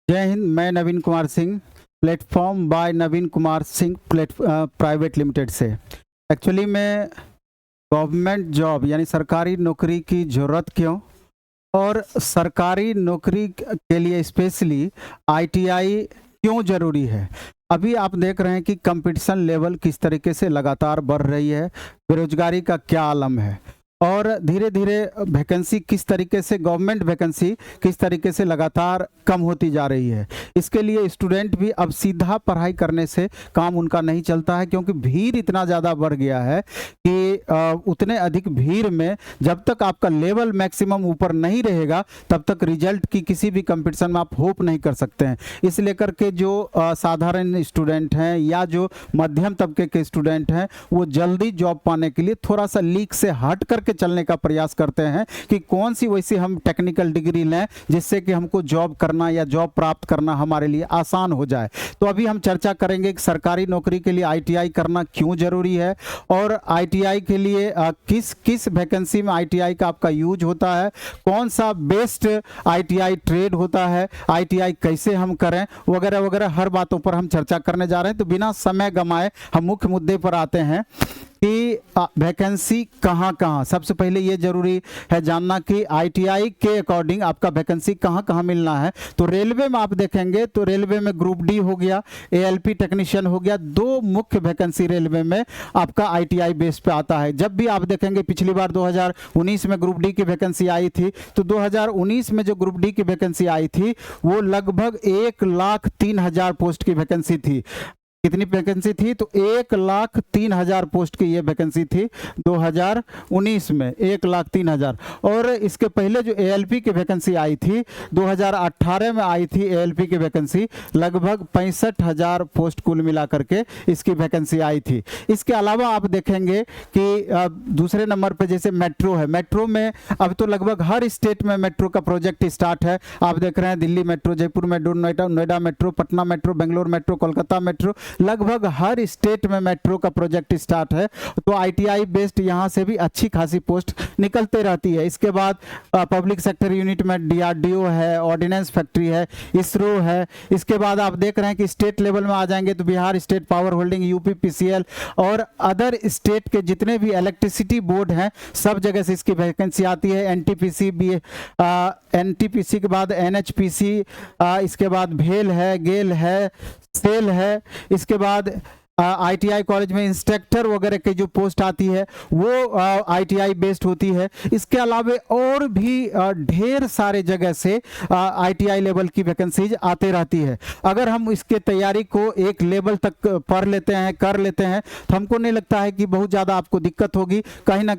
जय हिंद। मैं Naveen Kumar Singh, platform by Naveen Kumar Singh private limited से। एक्चुअली मैं गवर्नमेंट जॉब यानी सरकारी नौकरी की ज़रूरत क्यों और सरकारी नौकरी के लिए स्पेशली आईटीआई क्यों ज़रूरी है। अभी आप देख रहे हैं कि कंपटीशन लेवल किस तरीके से लगातार बढ़ रही है, बेरोजगारी का क्या आलम है और धीरे धीरे वैकेंसी किस तरीके से, गवर्नमेंट वैकेंसी किस तरीके से लगातार कम होती जा रही है। इसके लिए स्टूडेंट भी अब सीधा पढ़ाई करने से काम उनका नहीं चलता है, क्योंकि भीड़ इतना ज़्यादा बढ़ गया है कि उतने अधिक भीड़ में जब तक आपका लेवल मैक्सिमम ऊपर नहीं रहेगा तब तक रिजल्ट की किसी भी कंपटीशन में आप होप नहीं कर सकते हैं। इस लेकर के जो साधारण स्टूडेंट हैं या जो मध्यम तबके के स्टूडेंट हैं वो जल्दी जॉब पाने के लिए थोड़ा सा लीक से हट करके चलने का प्रयास करते हैं कि कौन सी वैसी हम टेक्निकल डिग्री लें जिससे कि हमको जॉब करना या जॉब प्राप्त करना हमारे लिए आसान हो जाए। तो अभी हम चर्चा करेंगे कि सरकारी नौकरी के लिए आईटीआई करना क्यों ज़रूरी है और आईटीआई के लिए किस किस वैकेंसी में आईटीआई का आपका यूज होता है, कौन सा बेस्ट आईटीआई ट्रेड होता है, आईटीआई कैसे हम करें, वगैरह वगैरह हर बातों पर हम चर्चा करने जा रहे हैं। तो बिना समय गंवाए हम मुख्य मुद्दे पर आते हैं कि वैकेंसी कहाँ कहाँ। सबसे पहले ये जरूरी है जानना कि आईटीआई के अकॉर्डिंग आपका वैकेंसी कहाँ कहाँ मिलना है। तो रेलवे में आप देखेंगे तो रेलवे में ग्रुप डी हो गया, एएलपी टेक्नीशियन हो गया, दो मुख्य वैकेंसी रेलवे में आपका आईटीआई बेस पे आता है। जब भी आप देखेंगे पिछली बार 2019 में ग्रुप डी की वैकेंसी आई थी तो 2019 में जो ग्रुप डी की वैकेंसी आई थी वो लगभग 1,03,000 पोस्ट की वैकेंसी थी। कितनी वैकेंसी थी? तो 1,03,000 पोस्ट की ये वैकेंसी थी 2019 में, 1,03,000। और इसके पहले जो एएलपी की वैकेंसी आई थी 2018 में आई थी एएलपी की वैकेंसी, लगभग 65,000 पोस्ट कुल मिला करके इसकी वैकेंसी आई थी। इसके अलावा आप देखेंगे कि दूसरे नंबर पे जैसे मेट्रो है, मेट्रो में अब तो लगभग हर स्टेट में मेट्रो का प्रोजेक्ट स्टार्ट है। आप देख रहे हैं Delhi metro, Jaipur metro, Noida metro, Patna metro, Bangalore metro, Kolkata metro, लगभग हर स्टेट में मेट्रो का प्रोजेक्ट स्टार्ट है। तो आईटीआई बेस्ड यहाँ से भी अच्छी खासी पोस्ट निकलते रहती है। इसके बाद पब्लिक सेक्टर यूनिट में डीआरडीओ है, ऑर्डिनेंस फैक्ट्री है, इसरो है। इसके बाद आप देख रहे हैं कि स्टेट लेवल में आ जाएंगे तो Bihar state power holding, UP PCL और अदर स्टेट के जितने भी इलेक्ट्रिसिटी बोर्ड हैं सब जगह से इसकी वैकेंसी आती है। एनटीपीसी भी, एनटीपीसी के बाद एनएचपीसी, इसके बाद भेल है, गेल है, सेल है। इसके बाद आईटीआई कॉलेज में इंस्ट्रक्टर वगैरह की जो पोस्ट आती है वो आईटीआई बेस्ड होती है। इसके अलावा और भी ढेर सारे जगह से आईटीआई लेवल की वैकेंसीज आते रहती है। अगर हम इसके तैयारी को एक लेवल तक पढ़ लेते हैं, कर लेते हैं तो हमको नहीं लगता है कि बहुत ज़्यादा आपको दिक्कत होगी। कहीं ना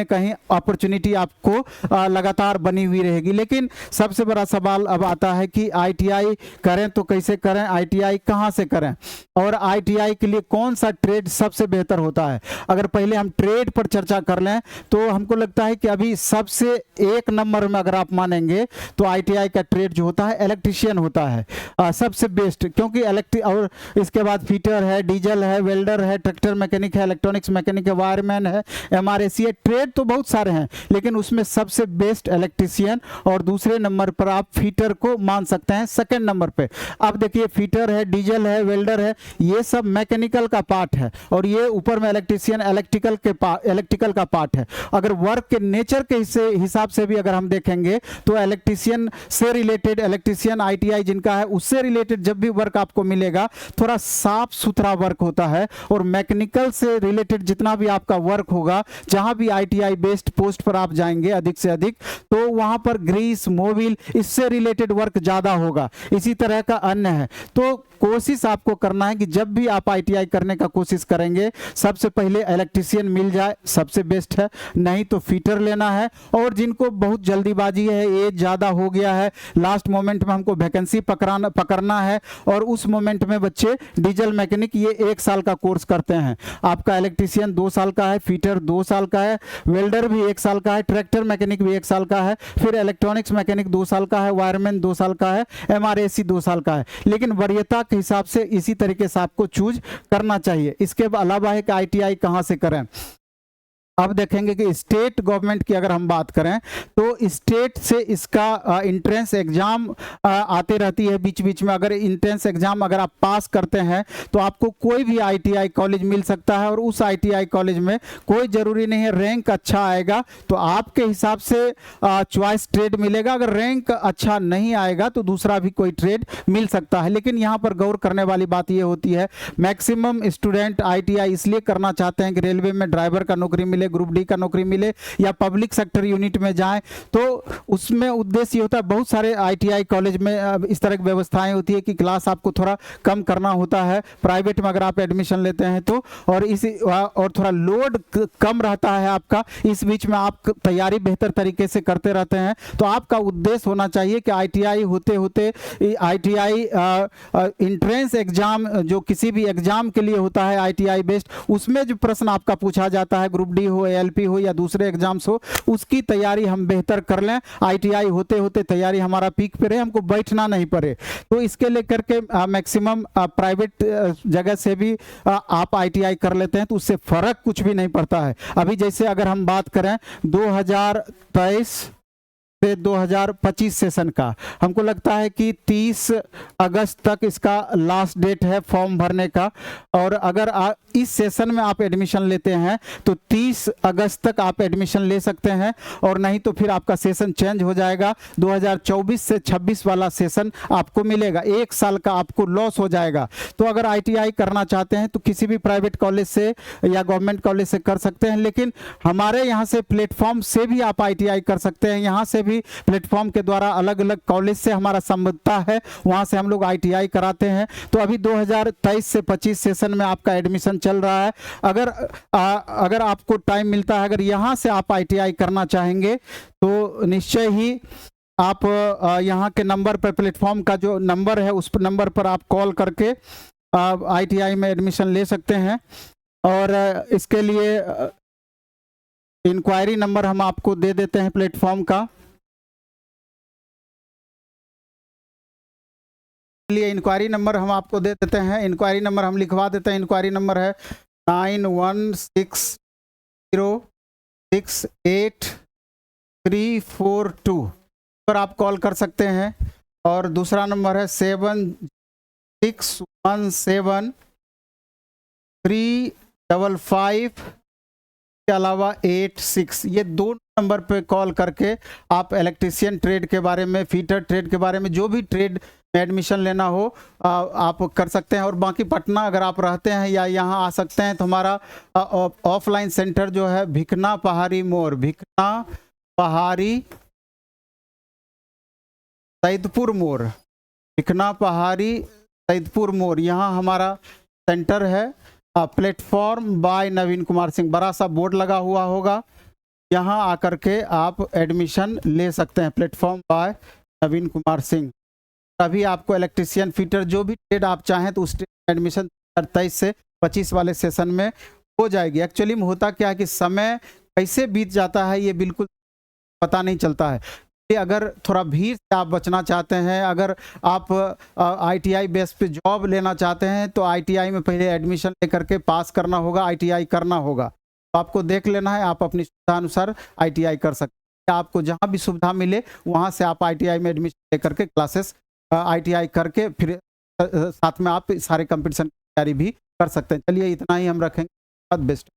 कहीं अपॉर्चुनिटी आपको लगातार बनी हुई रहेगी। लेकिन सबसे बड़ा सवाल अब आता है कि आईटीआई करें तो कैसे करें, आईटीआई कहाँ से करें और आईटीआई के लिए कौन सा ट्रेड सबसे बेहतर होता है। अगर पहले हम ट्रेड पर चर्चा कर लें तो हमको लगता है कि अभी सबसे एक नंबर में अगर आप मानेंगे तो आईटीआई का ट्रेड जो होता है इलेक्ट्रिशियन होता है सबसे बेस्ट, क्योंकि और इसके बाद फिटर है, डीजल है, वेल्डर है, ट्रैक्टर मैकेनिक है, इलेक्ट्रॉनिक्स मैकेनिक है, वायरमैन है, एमआरएसी है। ट्रेड तो बहुत सारे हैं लेकिन उसमें सबसे बेस्ट इलेक्ट्रिशियन और दूसरे नंबर पर आप फिटर को मान सकते हैं सेकेंड नंबर पे। अब देखिए फिटर है, डीजल है, वेल्डर है, ये सब मैकेनिकल का पार्ट है और ये ऊपर में इलेक्ट्रिशियन इलेक्ट्रिकल का पार्ट है। अगर वर्क के नेचर के हिसाब से भी अगर हम देखेंगे तो इलेक्ट्रिशियन से रिलेटेड, इलेक्ट्रिशियन आईटीआई जिनका है उससे रिलेटेड जब भी वर्क आपको मिलेगा थोड़ा साफ सुथरा वर्क होता है। और मैकेनिकल से रिलेटेड जितना भी आपका वर्क होगा, जहां भी आईटीआई बेस्ड पोस्ट पर आप जाएंगे अधिक से अधिक, तो वहां पर ग्रीस, मोबिल, इससे रिलेटेड वर्क ज्यादा होगा। इसी तरह का अन्य है। तो कोशिश आपको करना है कि जब भी आप आईटीआई करने का कोशिश करेंगे सबसे पहले इलेक्ट्रिशियन मिल जाए, सबसे बेस्ट है, नहीं तो फिटर लेना है। और जिनको बहुत जल्दीबाजी है, एज ज़्यादा हो गया है, लास्ट मोमेंट में हमको वैकेंसी पकड़ना है और उस मोमेंट में बच्चे डीजल मैकेनिक ये 1 साल का कोर्स करते हैं। आपका इलेक्ट्रिशियन 2 साल का है, फिटर 2 साल का है, वेल्डर भी 1 साल का है, ट्रैक्टर मैकेनिक भी 1 साल का है, फिर इलेक्ट्रॉनिक्स मैकेनिक 2 साल का है, वायरमैन 2 साल का है, एमआरएसी 2 साल का है। लेकिन वरीयता के हिसाब से इसी तरीके से आपको चूज करना चाहिए। इसके अलावा है कि आईटीआई कहाँ से करें। अब देखेंगे कि स्टेट गवर्नमेंट की अगर हम बात करें तो स्टेट से इसका एंट्रेंस एग्जाम आते रहती है बीच बीच में। अगर एंट्रेंस एग्जाम अगर आप पास करते हैं तो आपको कोई भी आईटीआई कॉलेज मिल सकता है, और उस आईटीआई कॉलेज में कोई ज़रूरी नहीं है रैंक अच्छा आएगा तो आपके हिसाब से चॉइस ट्रेड मिलेगा। अगर रैंक अच्छा नहीं आएगा तो दूसरा भी कोई ट्रेड मिल सकता है। लेकिन यहाँ पर गौर करने वाली बात ये होती है, मैक्सिमम स्टूडेंट आईटीआई इसलिए करना चाहते हैं कि रेलवे में ड्राइवर का नौकरी मिले, ग्रुप डी का नौकरी मिले, या पब्लिक सेक्टर यूनिट में जाएं, तो उसमें उद्देश्य होता है। बहुत सारे आईटीआई कॉलेज में इस तरह की व्यवस्थाएं होती है कि क्लास आपको थोड़ा कम करना होता है प्राइवेट में अगर आप एडमिशन लेते हैं तो, और थोड़ा लोड कम रहता है आपका। इस बीच में आप तैयारी बेहतर तरीके से करते रहते हैं। तो आपका उद्देश्य होना चाहिए कि आईटीआई होते होते आईटीआई एंट्रेंस एग्जाम जो किसी भी एग्जाम के लिए होता है आईटीआई बेस्ड, उसमें जो प्रश्न आपका पूछा जाता है, ग्रुप डी हो, एएलपी हो या दूसरे एग्जाम्स हो, उसकी तैयारी हम बेहतर कर लें। आईटीआई होते होते तैयारी हमारा पीक पे रहे, हमको बैठना नहीं पड़े। तो इसके लेकर के मैक्सिमम प्राइवेट जगह से भी आप आईटीआई कर लेते हैं तो उससे फर्क कुछ भी नहीं पड़ता है। अभी जैसे अगर हम बात करें 2023 से 2025 सेशन का, हमको लगता है कि 30 अगस्त तक इसका लास्ट डेट है फॉर्म भरने का। और अगर इस सेशन में आप एडमिशन लेते हैं तो 30 अगस्त तक आप एडमिशन ले सकते हैं, और नहीं तो फिर आपका सेशन चेंज हो जाएगा। 2024 से 26 वाला सेशन आपको मिलेगा, 1 साल का आपको लॉस हो जाएगा। तो अगर आईटीआई करना चाहते हैं तो किसी भी प्राइवेट कॉलेज से या गवर्नमेंट कॉलेज से कर सकते हैं, लेकिन हमारे यहाँ से प्लेटफॉर्म से भी आप आईटीआई कर सकते हैं। यहाँ से भी प्लेटफॉर्म के द्वारा अलग अलग कॉलेज से हमारा संबद्धता है, वहां से हम लोग आईटीआई कराते हैं। तो अभी 2023 से 25 सेशन में आपका एडमिशन चल रहा है। अगर आपको टाइम मिलता है, अगर यहाँ से आप आईटीआई करना चाहेंगे तो निश्चय ही आप यहाँ के नंबर पर, प्लेटफॉर्म का जो नंबर है उस नंबर पर आप कॉल करके आईटीआई में एडमिशन ले सकते हैं। और इसके लिए इंक्वायरी नंबर हम आपको दे देते हैं प्लेटफॉर्म का। लिए इंक्वायरी नंबर हम आपको दे देते हैं, इंक्वायरी नंबर हम लिखवा देते हैं। इंक्वायरी नंबर है 916068 पर आप कॉल कर सकते हैं। और दूसरा नंबर है 76173555 के अलावा 86। ये दो नंबर पे कॉल करके आप इलेक्ट्रीशियन ट्रेड के बारे में, फीटर ट्रेड के बारे में, जो भी ट्रेड में एडमिशन लेना हो आप कर सकते हैं। और बाकी पटना अगर आप रहते हैं या यहाँ आ सकते हैं तो हमारा ऑफलाइन सेंटर जो है भिकना पहाड़ी मोड़, भिकना पहाड़ी सैदपुर मोड़, भिकना पहाड़ी सैदपुर मोड़, यहाँ हमारा सेंटर है। प्लेटफॉर्म बाय नवीन कुमार सिंह, बड़ा सा बोर्ड लगा हुआ होगा, यहाँ आकर के आप एडमिशन ले सकते हैं। Platform by Naveen Kumar Singh. अभी आपको इलेक्ट्रीशियन, फीटर, जो भी ट्रेड आप चाहें तो उस ट्रेड में एडमिशन 23 से 25 वाले सेशन में हो जाएगी। एक्चुअली में होता क्या है कि समय कैसे बीत जाता है ये बिल्कुल पता नहीं चलता है। अगर थोड़ा भीड़ से आप बचना चाहते हैं, अगर आप आईटीआई बेस पे जॉब लेना चाहते हैं तो आईटीआई में पहले एडमिशन लेकर के पास करना होगा, आईटीआई करना होगा। तो आपको देख लेना है, आप अपनी सुविधा अनुसार आईटीआई कर सकते हैं। आपको जहां भी सुविधा मिले वहां से आप आईटीआई में एडमिशन लेकर के क्लासेस आईटीआई करके फिर साथ में आप सारे कंपटीशन की तैयारी भी कर सकते हैं। चलिए इतना ही हम रखेंगे। बेस्ट।